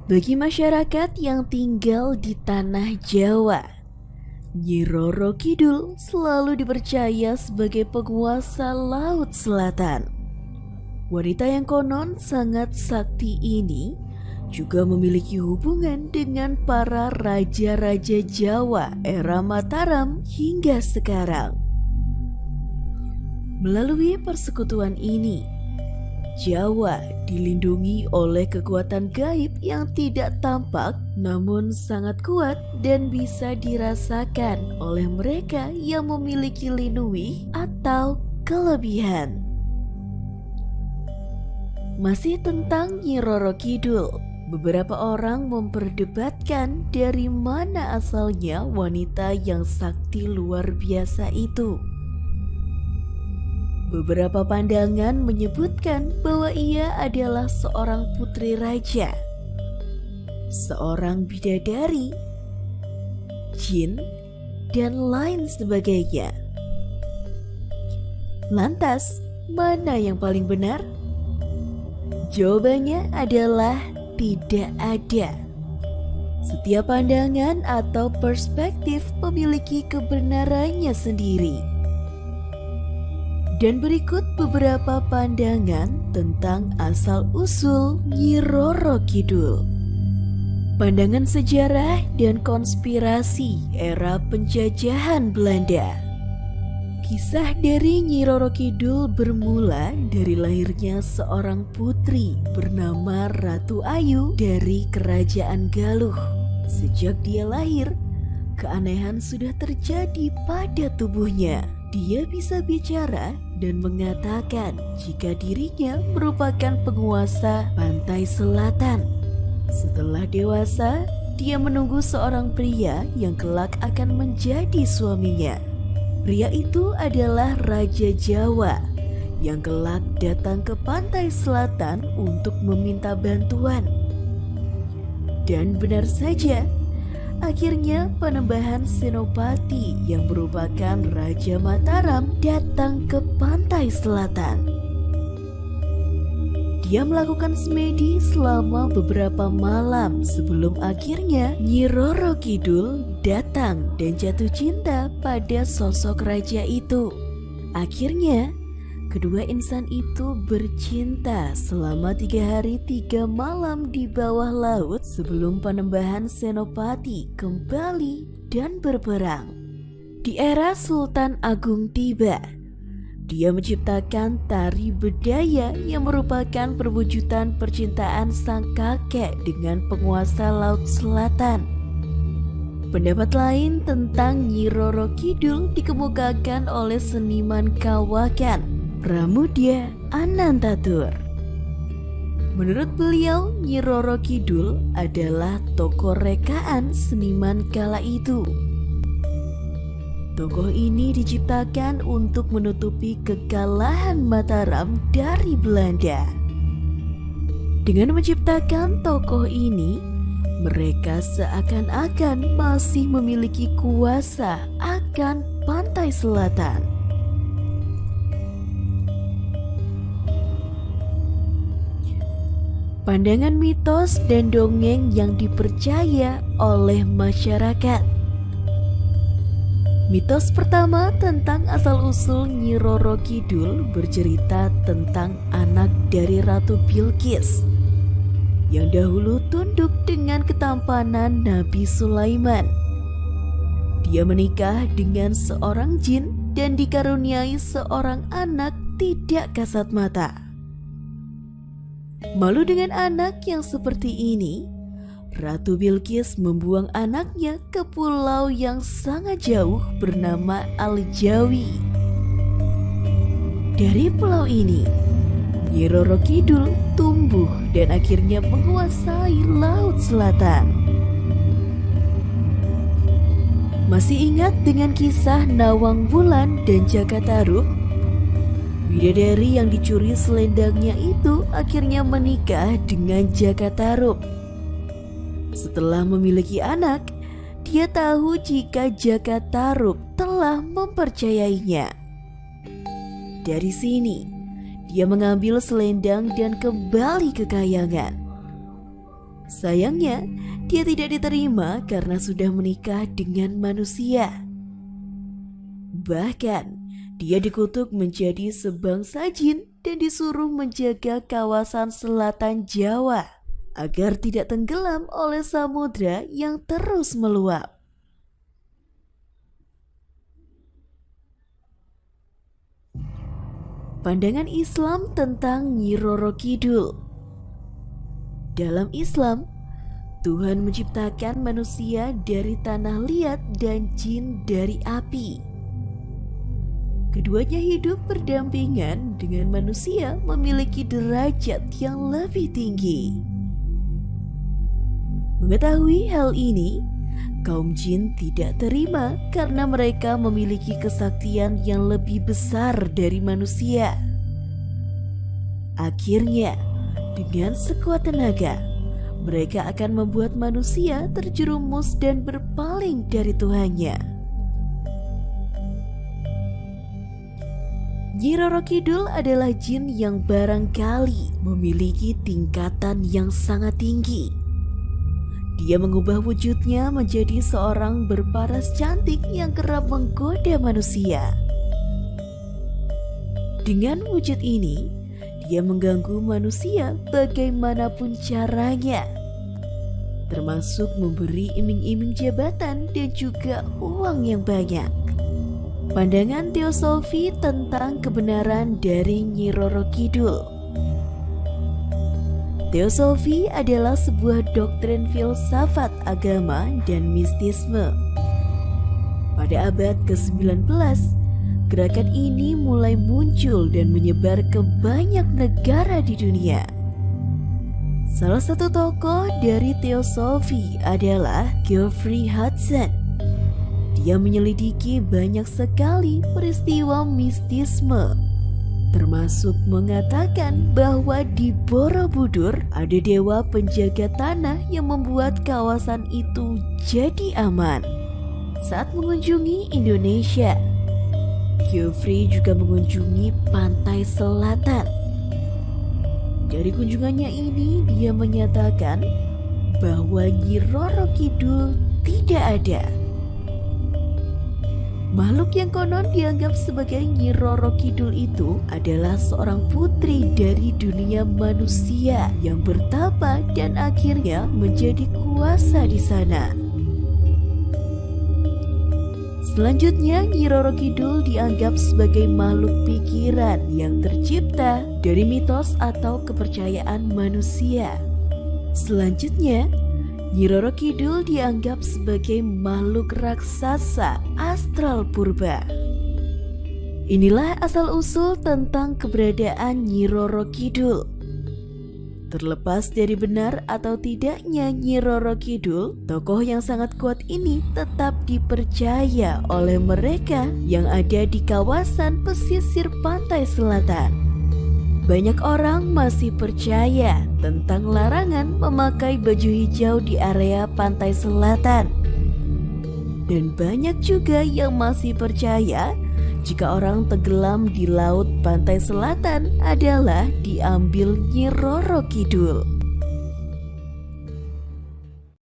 Bagi masyarakat yang tinggal di tanah Jawa, Nyi Roro Kidul selalu dipercaya sebagai penguasa Laut Selatan. Wanita yang konon sangat sakti ini juga memiliki hubungan dengan para raja-raja Jawa era Mataram hingga sekarang. Melalui persekutuan ini, Jawa dilindungi oleh kekuatan gaib yang tidak tampak namun sangat kuat dan bisa dirasakan oleh mereka yang memiliki linui atau kelebihan. Masih tentang Nyi Roro Kidul, beberapa orang memperdebatkan dari mana asalnya wanita yang sakti luar biasa itu. Beberapa pandangan menyebutkan bahwa ia adalah seorang putri raja, seorang bidadari, jin, dan lain sebagainya. Lantas, mana yang paling benar? Jawabannya adalah tidak ada. Setiap pandangan atau perspektif memiliki kebenarannya sendiri. Dan berikut beberapa pandangan tentang asal-usul Nyi Roro Kidul. Pandangan sejarah dan konspirasi era penjajahan Belanda. Kisah dari Nyi Roro Kidul bermula dari lahirnya seorang putri bernama Ratu Ayu dari Kerajaan Galuh. Sejak dia lahir, keanehan sudah terjadi pada tubuhnya. Dia bisa bicara dan mengatakan jika dirinya merupakan penguasa pantai selatan. Setelah dewasa, dia menunggu seorang pria yang kelak akan menjadi suaminya. Pria itu adalah Raja Jawa yang kelak datang ke pantai selatan untuk meminta bantuan. Dan benar saja, akhirnya Panembahan Senopati yang merupakan Raja Mataram datang ke pantai selatan. Dia melakukan semedi selama beberapa malam sebelum akhirnya Nyi Roro Kidul datang dan jatuh cinta pada sosok raja itu. Akhirnya, kedua insan itu bercinta selama 3 hari 3 malam di bawah laut sebelum Panembahan Senopati kembali dan berperang. Di era Sultan Agung tiba, dia menciptakan tari bedaya yang merupakan perwujudan percintaan sang kakek dengan penguasa Laut Selatan. Pendapat lain tentang Nyi Roro Kidul dikemukakan oleh seniman kawakan Pramudia Anantatur. Menurut beliau, Nyi Roro Kidul adalah tokoh rekaan seniman kala itu. Tokoh ini diciptakan untuk menutupi kekalahan Mataram dari Belanda. Dengan menciptakan tokoh ini, mereka seakan-akan masih memiliki kuasa akan pantai selatan. Pandangan mitos dan dongeng yang dipercaya oleh masyarakat. Mitos pertama tentang asal-usul Nyi Roro Kidul bercerita tentang anak dari Ratu Bilqis yang dahulu tunduk dengan ketampanan Nabi Sulaiman. Dia menikah dengan seorang jin dan dikaruniai seorang anak tidak kasat mata. Malu dengan anak yang seperti ini, Ratu Bilqis membuang anaknya ke pulau yang sangat jauh bernama Al-Jawi. Dari pulau ini, Nyi Roro Kidul tumbuh dan akhirnya menguasai Laut Selatan. Masih ingat dengan kisah Nawang Wulan dan Jakatarup? Bidadari yang dicuri selendangnya itu akhirnya menikah dengan Jakatarup. Setelah memiliki anak, dia tahu jika Jakatarup telah mempercayainya. Dari sini, dia mengambil selendang dan kembali ke kayangan. Sayangnya, dia tidak diterima karena sudah menikah dengan manusia. Bahkan, dia dikutuk menjadi sebangsa jin dan disuruh menjaga kawasan selatan Jawa agar tidak tenggelam oleh samudra yang terus meluap. Pandangan Islam tentang Nyi Roro Kidul. Dalam Islam, Tuhan menciptakan manusia dari tanah liat dan jin dari api. Keduanya hidup berdampingan dengan manusia memiliki derajat yang lebih tinggi. Mengetahui hal ini, kaum jin tidak terima karena mereka memiliki kesaktian yang lebih besar dari manusia. Akhirnya, dengan sekuat tenaga, mereka akan membuat manusia terjerumus dan berpaling dari Tuhannya. Nyi Roro Kidul adalah jin yang barangkali memiliki tingkatan yang sangat tinggi. Dia mengubah wujudnya menjadi seorang berparas cantik yang kerap menggoda manusia. Dengan wujud ini, dia mengganggu manusia bagaimanapun caranya, termasuk memberi iming-iming jabatan dan juga uang yang banyak. Pandangan teosofi tentang kebenaran dari Nyi Roro Kidul. Teosofi adalah sebuah doktrin filsafat agama dan mistisme. Pada abad ke-19, gerakan ini mulai muncul dan menyebar ke banyak negara di dunia. Salah satu tokoh dari teosofi adalah Geoffrey Hudson. Dia menyelidiki banyak sekali peristiwa mistisme, termasuk mengatakan bahwa di Borobudur ada dewa penjaga tanah yang membuat kawasan itu jadi aman. Saat mengunjungi Indonesia, Geoffrey juga mengunjungi pantai selatan. Dari kunjungannya ini, dia menyatakan bahwa Nyi Roro Kidul tidak ada. Makhluk yang konon dianggap sebagai Nyi Roro Kidul itu adalah seorang putri dari dunia manusia yang bertapa dan akhirnya menjadi kuasa di sana. Selanjutnya, Nyi Roro Kidul dianggap sebagai makhluk pikiran yang tercipta dari mitos atau kepercayaan manusia. Selanjutnya, Nyi Roro Kidul dianggap sebagai makhluk raksasa astral purba. Inilah asal-usul tentang keberadaan Nyi Roro Kidul. Terlepas dari benar atau tidaknya Nyi Roro Kidul, tokoh yang sangat kuat ini tetap dipercaya oleh mereka yang ada di kawasan pesisir pantai selatan. Banyak orang masih percaya tentang larangan memakai baju hijau di area pantai selatan. Dan banyak juga yang masih percaya jika orang tenggelam di laut pantai selatan adalah diambil Nyi Roro Kidul.